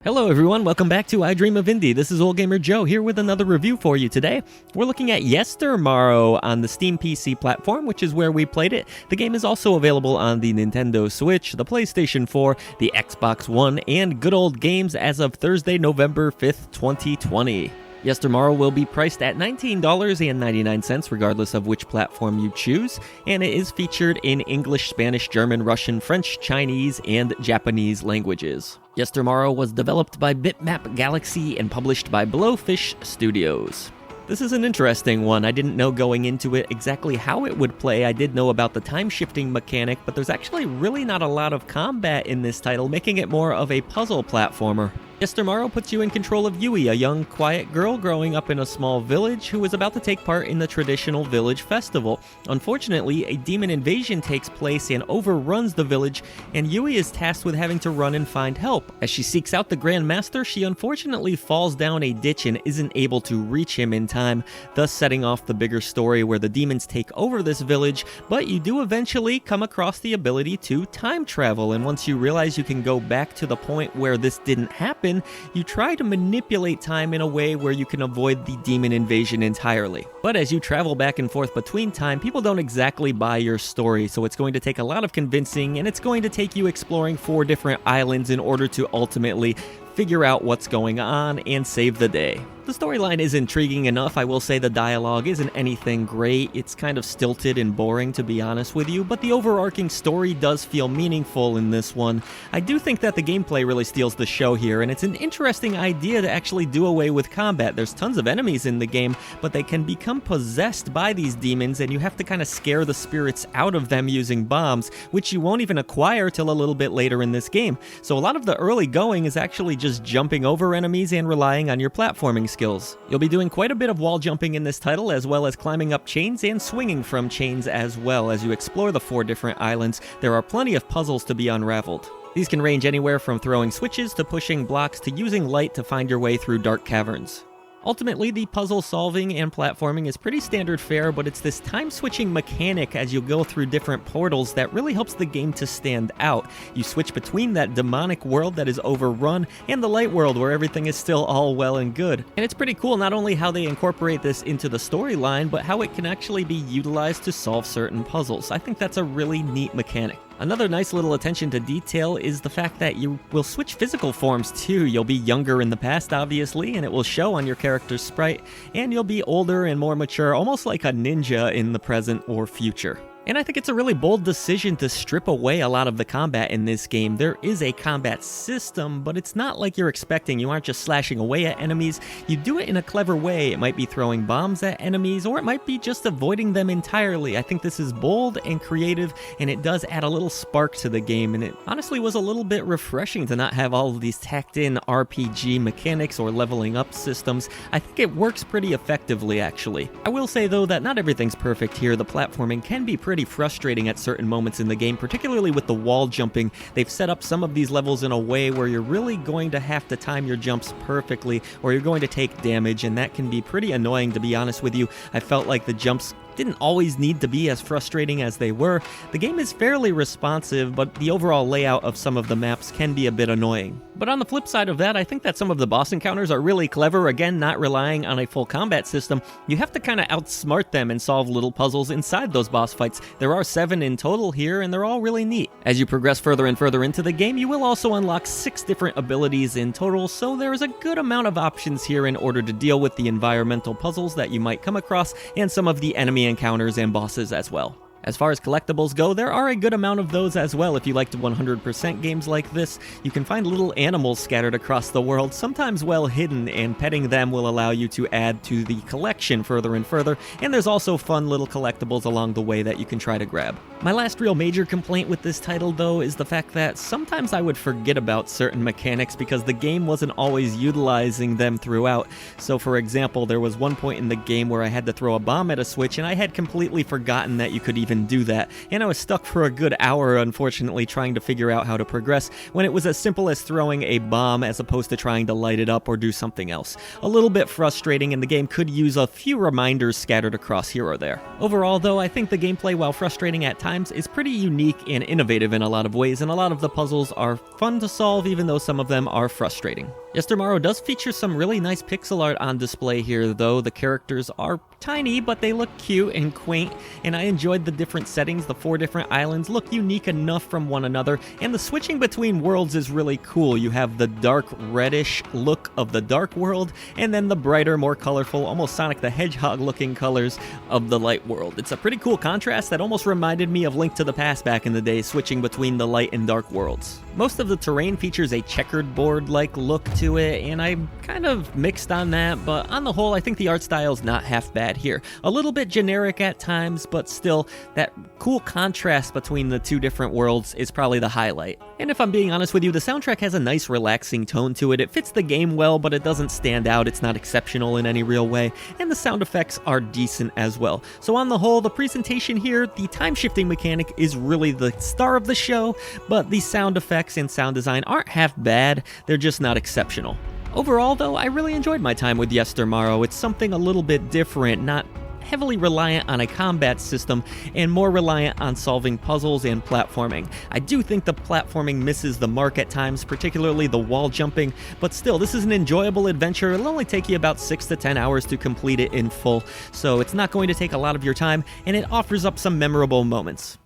Hello everyone, welcome back to I Dream of Indie. This is Ole Gamer Joe here with another review for you today. We're looking at YesterMorrow on the Steam PC platform, which is where we played it. The game is also available on the Nintendo Switch, the PlayStation 4, the Xbox One, and Good Old Games as of Thursday, November 5th, 2020. YesterMorrow will be priced at $19.99 regardless of which platform you choose, and it is featured in English, Spanish, German, Russian, French, Chinese, and Japanese languages. YesterMorrow was developed by Bitmap Galaxy and published by Blowfish Studios. This is an interesting one. I didn't know going into it exactly how it would play. I did know about the time-shifting mechanic, but there's actually really not a lot of combat in this title, making it more of a puzzle platformer. YesterMorrow puts you in control of Yui, a young, quiet girl growing up in a small village who is about to take part in the traditional village festival. Unfortunately, a demon invasion takes place and overruns the village, and Yui is tasked with having to run and find help. As she seeks out the Grand Master, she unfortunately falls down a ditch and isn't able to reach him in time, thus setting off the bigger story where the demons take over this village, but you do eventually come across the ability to time travel, and once you realize you can go back to the point where this didn't happen, you try to manipulate time in a way where you can avoid the demon invasion entirely. But as you travel back and forth between time, people don't exactly buy your story, so it's going to take a lot of convincing, and it's going to take you exploring 4 different islands in order to ultimately figure out what's going on and save the day. The storyline is intriguing enough. I will say the dialogue isn't anything great. It's kind of stilted and boring, to be honest with you, but the overarching story does feel meaningful in this one. I do think that the gameplay really steals the show here, and it's an interesting idea to actually do away with combat. There's tons of enemies in the game, but they can become possessed by these demons, and you have to kind of scare the spirits out of them using bombs, which you won't even acquire till a little bit later in this game. So a lot of the early going is actually just jumping over enemies and relying on your platforming skills. You'll be doing quite a bit of wall jumping in this title, as well as climbing up chains and swinging from chains as well. As you explore the 4 different islands, there are plenty of puzzles to be unraveled. These can range anywhere from throwing switches to pushing blocks to using light to find your way through dark caverns. Ultimately, the puzzle solving and platforming is pretty standard fare, but it's this time-switching mechanic as you go through different portals that really helps the game to stand out. You switch between that demonic world that is overrun and the light world where everything is still all well and good. And it's pretty cool not only how they incorporate this into the storyline, but how it can actually be utilized to solve certain puzzles. I think that's a really neat mechanic. Another nice little attention to detail is the fact that you will switch physical forms too. You'll be younger in the past, obviously, and it will show on your character's sprite, and you'll be older and more mature, almost like a ninja in the present or future. And I think it's a really bold decision to strip away a lot of the combat in this game. There is a combat system, but it's not like you're expecting. You aren't just slashing away at enemies. You do it in a clever way. It might be throwing bombs at enemies, or it might be just avoiding them entirely. I think this is bold and creative, and it does add a little spark to the game, and it honestly was a little bit refreshing to not have all of these tacked-in RPG mechanics or leveling up systems. I think it works pretty effectively, actually. I will say, though, that not everything's perfect here. The platforming can be pretty frustrating at certain moments in the game, particularly with the wall jumping. They've set up some of these levels in a way where you're really going to have to time your jumps perfectly, or you're going to take damage, and that can be pretty annoying, to be honest with you. I felt like the jumps didn't always need to be as frustrating as they were. The game is fairly responsive, but the overall layout of some of the maps can be a bit annoying. But on the flip side of that, I think that some of the boss encounters are really clever. Again, not relying on a full combat system. You have to kind of outsmart them and solve little puzzles inside those boss fights. There are 7 in total here, and they're all really neat. As you progress further and further into the game, you will also unlock 6 different abilities in total, so there is a good amount of options here in order to deal with the environmental puzzles that you might come across, and some of the enemy encounters and bosses as well. As far as collectibles go, there are a good amount of those as well. If you like to 100% games like this, you can find little animals scattered across the world, sometimes well hidden, and petting them will allow you to add to the collection further and further, and there's also fun little collectibles along the way that you can try to grab. My last real major complaint with this title, though, is the fact that sometimes I would forget about certain mechanics because the game wasn't always utilizing them throughout. So for example, there was one point in the game where I had to throw a bomb at a switch, and I had completely forgotten that you could even even do that, and I was stuck for a good hour, unfortunately, trying to figure out how to progress when it was as simple as throwing a bomb as opposed to trying to light it up or do something else. A little bit frustrating, and the game could use a few reminders scattered across here or there. Overall, though, I think the gameplay, while frustrating at times, is pretty unique and innovative in a lot of ways, and a lot of the puzzles are fun to solve, even though some of them are frustrating. YesterMorrow does feature some really nice pixel art on display here, though. The characters are tiny, but they look cute and quaint, and I enjoyed the different settings. The 4 different islands look unique enough from one another, and the switching between worlds is really cool. You have the dark reddish look of the dark world, and then the brighter, more colorful, almost Sonic the Hedgehog looking colors of the light world. It's a pretty cool contrast that almost reminded me of Link to the Past back in the day, switching between the light and dark worlds. Most of the terrain features a checkered board-like look to it, and I'm kind of mixed on that, but on the whole, I think the art style's not half bad here. A little bit generic at times, but still, that cool contrast between the 2 different worlds is probably the highlight. And if I'm being honest with you, the soundtrack has a nice relaxing tone to it. It fits the game well, but it doesn't stand out. It's not exceptional in any real way, and the sound effects are decent as well. So on the whole, the presentation here, the time-shifting mechanic is really the star of the show, but the sound effects and sound design aren't half bad, they're just not exceptional. Overall, though, I really enjoyed my time with YesterMorrow. It's something a little bit different, not heavily reliant on a combat system, and more reliant on solving puzzles and platforming. I do think the platforming misses the mark at times, particularly the wall jumping, but still, this is an enjoyable adventure. It'll only take you about 6 to 10 hours to complete it in full, so it's not going to take a lot of your time, and it offers up some memorable moments.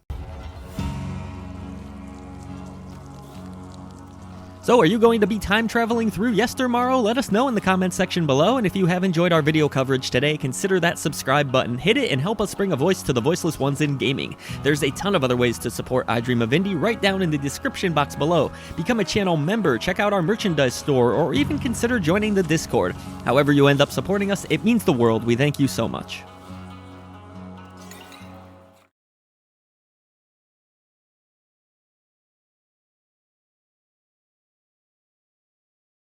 So, are you going to be time traveling through YesterMorrow? Let us know in the comments section below, and if you have enjoyed our video coverage today, consider that subscribe button. Hit it and help us bring a voice to the voiceless ones in gaming. There's a ton of other ways to support I Dream of Indie right down in the description box below. Become a channel member, check out our merchandise store, or even consider joining the Discord. However you end up supporting us, it means the world. We thank you so much.